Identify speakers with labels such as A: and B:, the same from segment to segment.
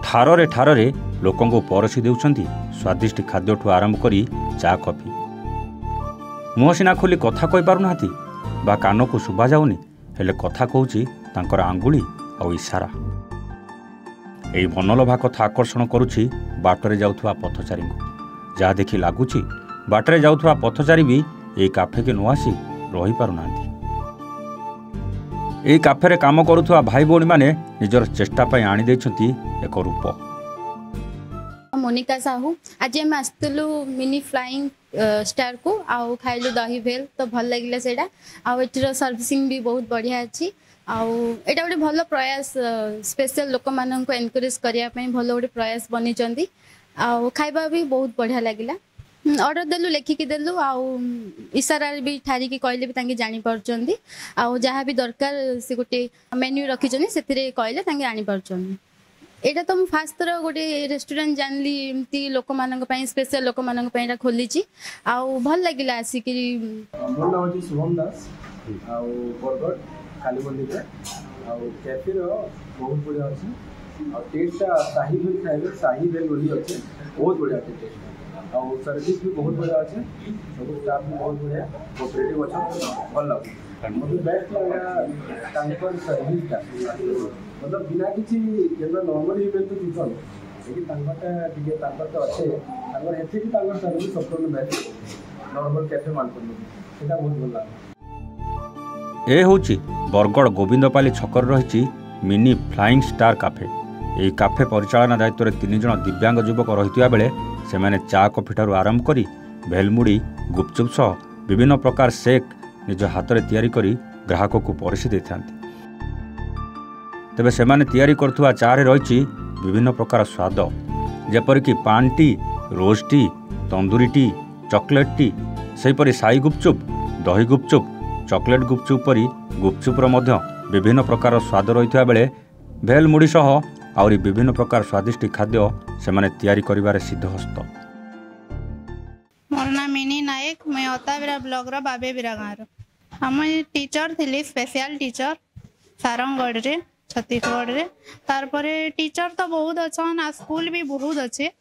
A: ठारे ठारे लोकंको परसी देउछंती स्वादिष्ट खाद्यठू आरंभ करी चा कॉफी। मुह सिना खोली कथा कहि पारुनाहांती बा कान को शुभा जाउनी, हेले कथा कहूची तांकर आंगुली आ इशारा। एई मनलोभा कथा आकर्षण करुछि बाटरे जाउथुवा पथचारी को, जहा देखि लागुछि बाटरे जाउथुवा पथचारी भी एई काफे के न आसी रही पारुनाहांती। एई काफे रे काम करुथुवा भाई भौणी माने निजर चेष्टा पई आनी दैछंती एक रूप।
B: मोनिका साहू आज आम आसलु मिनी फ्लाइंग स्टार को आउ खाइलु दही भेल तो भल लगिला सेटा आउ एटर सर्विसिंग भी बहुत बढ़िया अछि आउ एटा गोटे भल प्रयास स्पेशल लोक मानन को एनकरेज करिया पई भल गोटे प्रयास बनी चंदी आउ खाइबा भी बहुत बढ़िया लगिला। ऑर्डर देलु लेखिकी देलु आउ इशारा भी ठारी की कहले भी तांगे जानि परचंदी आउ जहाँ भी दरकार से गोटे मेन्यू रखी चंदी सेतिरे कहले तांगे आनि परचंदी। एटा तो फास्ट थर गोटे रेस्टोरेंट जानली एमती लोक मानन पई स्पेशल लोक मानन पई एटा खोलीची आउ भल लागिला आसिकी।
C: मोर नाम अछि शुभम दास आउ बरगड कालीमंदिर रे आउ कैफे रो बहुत बढ़िया अछि आउ टेस्टटा शाही भेल खाइबे शाही भेल बोली अछि बहुत बढ़िया टेस्ट और सर्विस भी बहुत बढ़िया अच्छे सब स्टाफ भी बहुत बढ़िया कोऑपरेटिव अच्छा भल लगे मतलब बेस्ट लगा तांकर सर्विस का मतलब बिना किसी जेना नॉर्मल इवेंट तो चल लेकिन तांकरटा टिके तांकर तो अच्छे तांकर हेते भी तांकर सर्विस सब बेस्ट नॉर्मल कैफे मान कर सेटा बहुत भल लगा।
A: ए होची बरगड़ गोविंदपाली छकर रही मिनी फ्लाइंग स्टार काफे। यही काफे परिचालना दायित्व में 3 जन दिव्यांग युवक रही बेले से चा कॉफी ठारू आरंभ करी भेलमुड़ी गुपचुप सह विभिन्न प्रकार शेक निज हाथ में तैयारी करी ग्राहक को परसी दे था। तेबे सेमाने तैयारी करथुवा चारे रही विभिन्न प्रकार स्वाद जेपरिक paan tea, rose tea, tandoori tea, chocolate tea, सेहीपरि साई गुपचुप, दही गुपचुप, चॉकलेट गुपचुप परी गुपचुपर मध्य विभिन्न प्रकार स्वाद रही बेले भेलमुड़ी सह आउरी विभिन्न प्रकार स्वादिष्ट खाद्य सेमाने तैयारी करिबारे सिद्धहस्त।
D: मोर नाम मिनी नायक, मैं ओताबिरा ब्लॉक रो बाबे बिरा गाँव हम टीचर थी स्पेशल टीचर सारंगगढ़ रे छत्तीसगढ़ रे तारपरे टीचर तो बहुत अच्छा स्कूल भी बहुत अच्छे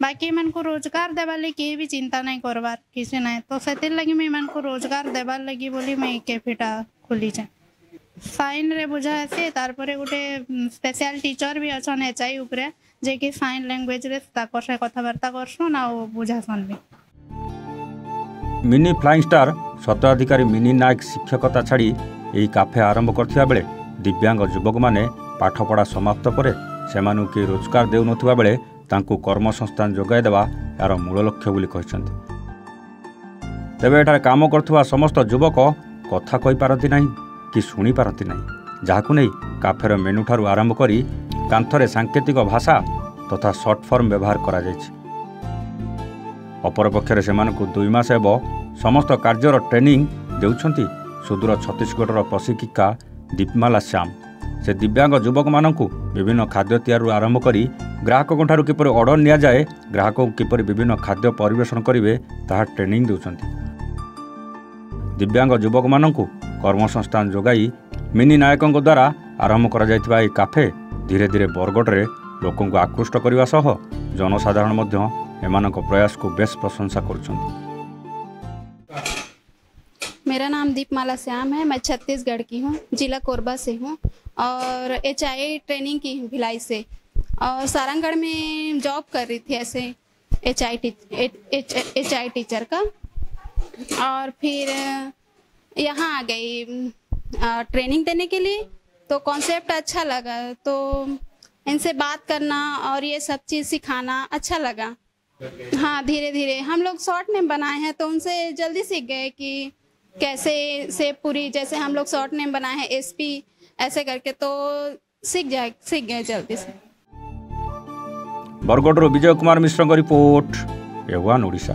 D: बाकी मन को रोजगार देवार लगी किए भी चिंता नहीं करवार किसी नहीं तो से लगी मैं मन को रोजगार देवार लगी बोली मैं कैफेटा खोली जाए साइन रे बुझा से तारपरे गोटे स्पेशल टीचर भी अच्छा एचआई उपरे जे कि साइन लैंग्वेज रे ताकर से कथबार्ता करछन आ बुझासन भी।
A: मिनी फ्लाइंग स्टार स्वतःअधिकारी मिनी नायक शिक्षकता छाड़ी यही काफे आरंभ करथिबा बेले दिव्यांग युवक माने पाठपढ़ा समाप्त पर सेमानु के रोजगार देउ नथुबा बेले तांकु कर्मसंस्थान जोगाई देवा यार मूल लक्ष्य बोली कहिसंती। तेबे एठारे काम करथुवा समस्त युवक कथा कहि पारती नाही कि शुणी पारती नहीं, जहाकु नहीं काफेर मेनू ठारू आरंभ करी कांथरे सांकेतिक भाषा तथा सर्ट फॉर्म व्यवहार करा जायछि। अपरपक्षरे सेमानकु 2 मास हेब समस्त कार्यर ट्रेनिंग देउछंती सुदूर छत्तीसगढ़ प्रशिक्षिका दीपमाला श्याम। से दिव्यांग युवक मानकु विभिन्न खाद्य तैयार आरंभ करी ग्राहकों ठारू किपरि ऑर्डर निया जाए ग्राहक किपरि विभिन्न खाद्य परिवेषण करिवे ताहा ट्रेनिंग देउछंती। दिव्यांग युवक मानकु कर्मसंस्थान जोगाई मिनी नायकों द्वारा आरंभ करा जायतिबा ए काफे धीरे धीरे बरगड़ रे लोकों को आकृष्ट करने सह जनसाधारण मध्य एमानक प्रयास को बेस प्रशंसा करुछंती।
B: मेरा नाम दीपमाला श्याम है, मैं छत्तीसगढ़ की हूँ, जिला कोरबा से हूँ और एचआई ट्रेनिंग की हूँ भिलाई से और सारंगगढ़ में जॉब कर रही थी ऐसे एचआई टीचर का और फिर यहाँ आ गई ट्रेनिंग देने के लिए तो कॉन्सेप्ट अच्छा लगा तो इनसे बात करना और ये सब चीज़ सिखाना अच्छा लगा। हाँ धीरे धीरे हम लोग शॉर्ट नेम बनाए हैं तो उनसे जल्दी सीख गए कि कैसे सेप पूरी जैसे हम लोग शॉर्ट नेम बनाए हैं एसपी ऐसे करके तो सीख गए जल्दी से।
A: Bargarh Vijay Kumar Mishra report, Evan Odisha.